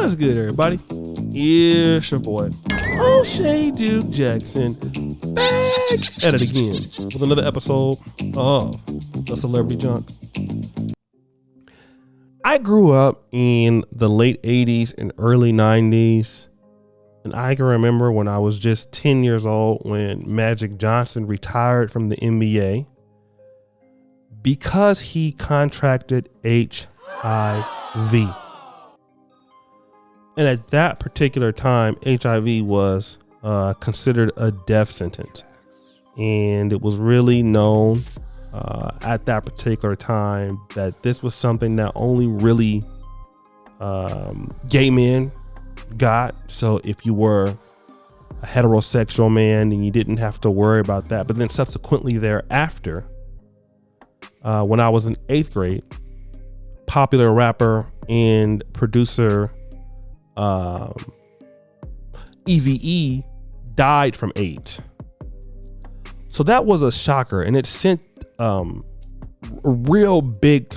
What's good, everybody? It's your boy, O'Shea Duke Jackson, back at it again with another episode of The Celebrity Junk. I grew up in the late 80s and early 90s, and I can remember when I was just 10 years old when Magic Johnson retired from the NBA because he contracted HIV. And at that particular time, HIV was considered a death sentence. And it was really known at that particular time that this was something that only really gay men got. So if you were a heterosexual man, then you didn't have to worry about that. But then subsequently thereafter, when I was in 8th grade, popular rapper and producer Eazy-E died from AIDS. So that was a shocker, and it sent real big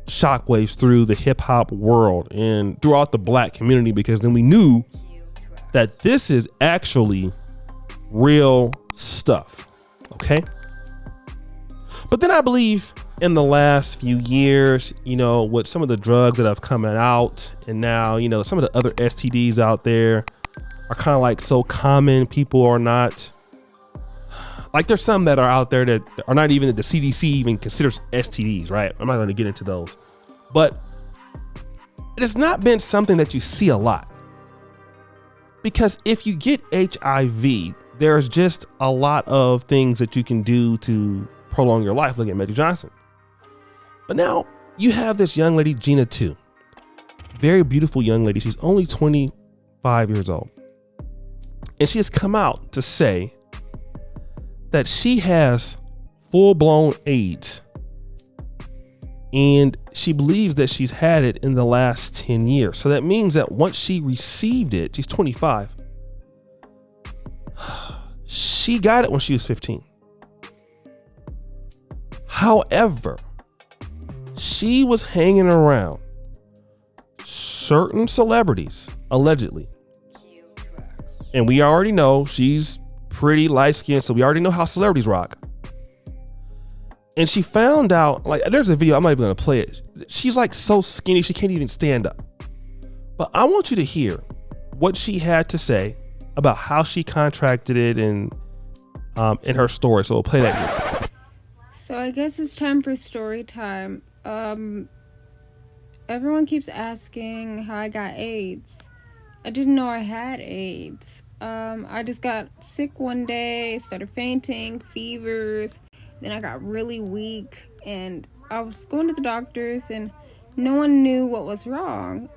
shockwaves through the hip hop world and throughout the black community, because then we knew that this is actually real stuff. Okay. But then I believe in the last few years, with some of the drugs that have come out, and now, some of the other STDs out there are kind of like so common. People are not like, there's some that are out there that are not even, the CDC even considers STDs, right? I'm not going to get into those, but it has not been something that you see a lot, because if you get HIV, there's just a lot of things that you can do to prolong your life. Look at Magic Johnson. But now you have this young lady, Gina 2, very beautiful young lady. She's only 25 years old. And she has come out to say that she has full-blown AIDS. And she believes that she's had it in the last 10 years. So that means that once she received it, she's 25. She got it when she was 15. However, she was hanging around certain celebrities, allegedly. And we already know she's pretty light skinned, so we already know how celebrities rock. And she found out, like, there's a video, I'm not even gonna play it. She's like so skinny, she can't even stand up. But I want you to hear what she had to say about how she contracted it and in her story. So we'll play that here. So I guess it's time for story time. Everyone keeps asking how I got AIDS. I didn't know I had AIDS. I just got sick one day, started fainting, fevers. Then I got really weak, and I was going to the doctors, and no one knew what was wrong.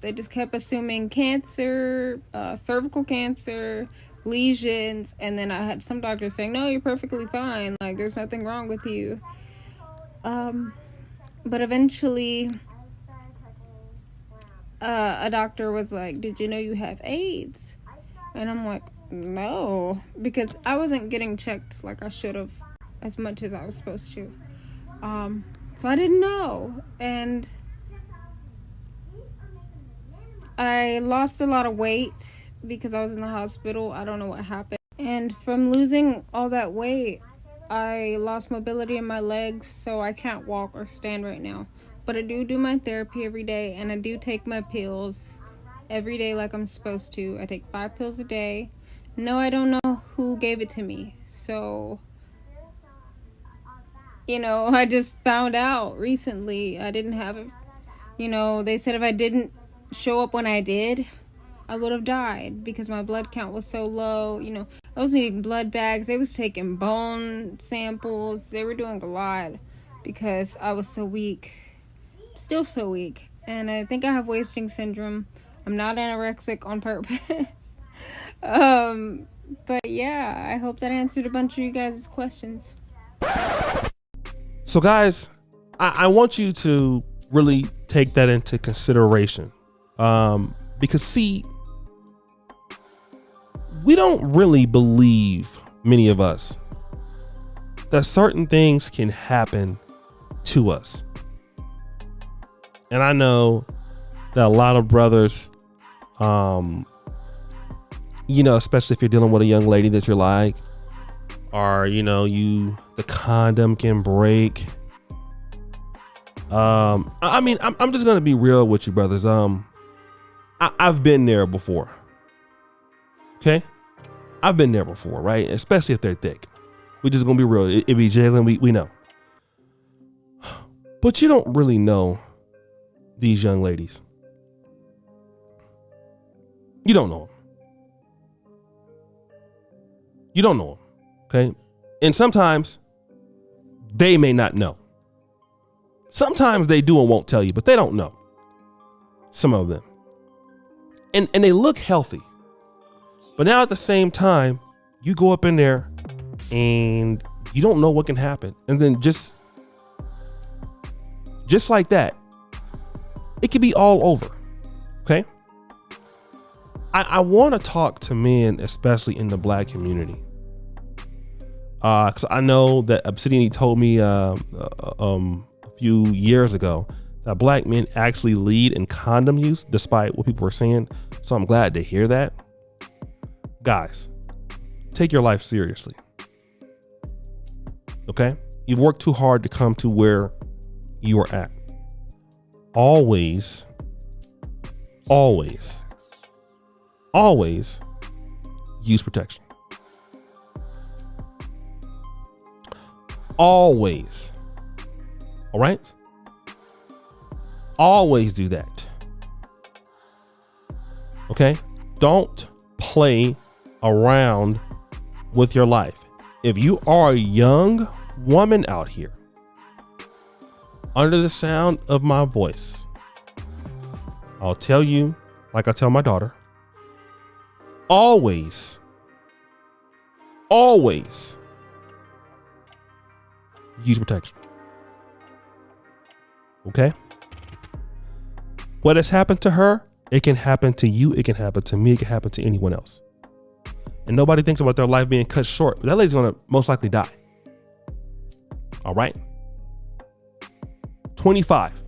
They just kept assuming cancer, cervical cancer, lesions, and then I had some doctors saying, no, you're perfectly fine, like there's nothing wrong with you. But eventually a doctor was like, did you know you have AIDS? And I'm like, no, because I wasn't getting checked like I should have as much as I was supposed to. So I didn't know, and I lost a lot of weight because I was in the hospital. I don't know what happened. And from losing all that weight, I lost mobility in my legs, so I can't walk or stand right now. But I do my therapy every day, and I do take my pills every day like I'm supposed to. I take 5 pills a day. No, I don't know who gave it to me. So, I just found out recently I didn't have it. They said if I didn't show up when I did, I would have died because my blood count was so low. I was needing blood bags. They was taking bone samples. They were doing a lot because I was so weak. Still so weak. And I think I have wasting syndrome. I'm not anorexic on purpose. But yeah, I hope that answered a bunch of you guys' questions. So guys, I want you to really take that into consideration. Because see, we don't really believe, many of us, that certain things can happen to us. And I know that a lot of brothers, especially if you're dealing with a young lady that you're like, or, the condom can break. I'm just going to be real with you, brothers. I've been there before. Okay. I've been there before, right? Especially if they're thick. We just gonna be real. It be Jalen. We know. But you don't really know these young ladies. You don't know them. You don't know them. Okay. And sometimes they may not know. Sometimes they do and won't tell you, but they don't know. Some of them. And they look healthy. But now at the same time, you go up in there and you don't know what can happen. And then just like that, it could be all over. Okay. I want to talk to men, especially in the black community. Cause I know that Obsidian told me, a few years ago that black men actually lead in condom use, despite what people were saying. So I'm glad to hear that. Guys, take your life seriously. Okay? You've worked too hard to come to where you are at. Always use protection. Always. All right? Always do that. Okay? Don't play around with your life. If you are a young woman out here, under the sound of my voice, I'll tell you, like I tell my daughter, always use protection. Okay? What has happened to her, it can happen to you, it can happen to me, it can happen to anyone else. And nobody thinks about their life being cut short. That lady's gonna most likely die. All right? 25.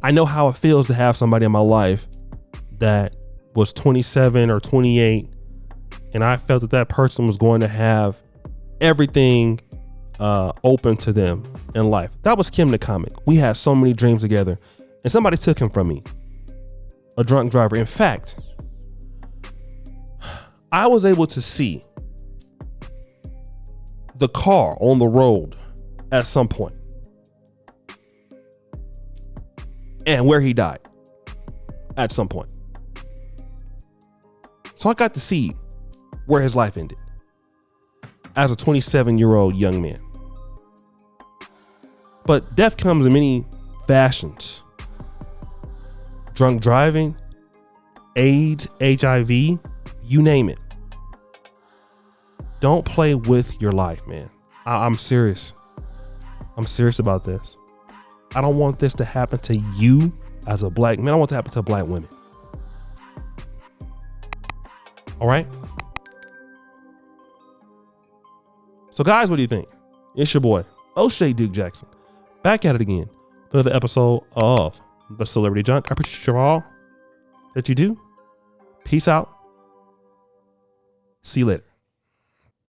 I know how it feels to have somebody in my life that was 27 or 28, and I felt that person was going to have everything open to them in life. That was Kim the comic. We had so many dreams together, and somebody took him from me. A drunk driver. In fact, I was able to see the car on the road at some point and where he died at some point. So I got to see where his life ended as a 27-year-old young man. But death comes in many fashions. Drunk driving, AIDS, HIV, you name it. Don't play with your life, man. I'm serious. I'm serious about this. I don't want this to happen to you as a black man. I want it to happen to black women. All right? So guys, what do you think? It's your boy, O'Shea Duke Jackson, back at it again for another episode of The Celebrity Junk. I appreciate you all that you do. Peace out. See you later.